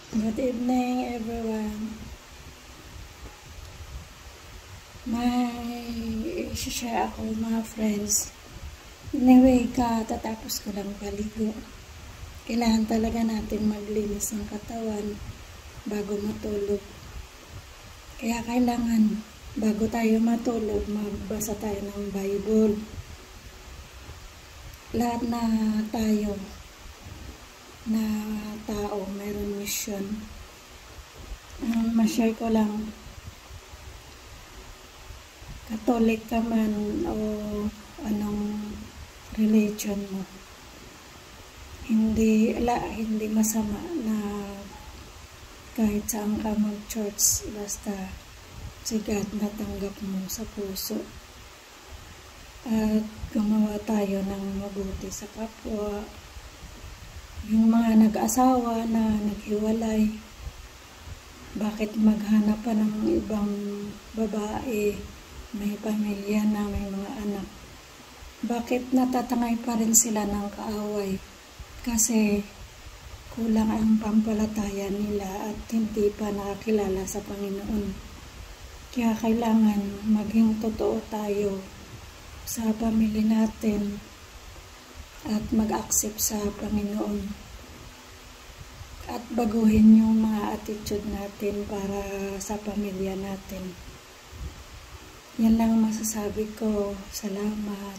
Good evening, everyone. May share ako, mga friends. Anyway, katatapos ko lang paligo. Kailangan talaga natin maglinis ng katawan bago matulog. Kaya kailangan, bago tayo matulog, magbasa tayo ng Bible. Lahat na tayo na tao, mayroon mission. Ma-share ko lang, Catholic ka man o anong religion mo, hindi masama na kahit saan ka mag-church, basta si God natanggap mo sa puso. At gumawa tayo ng mabuti sa kapwa. Yung mga nag-asawa na naghiwalay, bakit maghanap pa ng ibang babae, may pamilya na, may mga anak? Bakit natatangay pa rin sila ng kaaway? Kasi kulang ang pampalataya nila at hindi pa nakakilala sa Panginoon. Kaya kailangan maging totoo tayo sa pamilya natin at mag-accept sa Panginoon at baguhin yung mga attitude natin para sa pamilya natin. Yan lang masasabi ko. Salamat.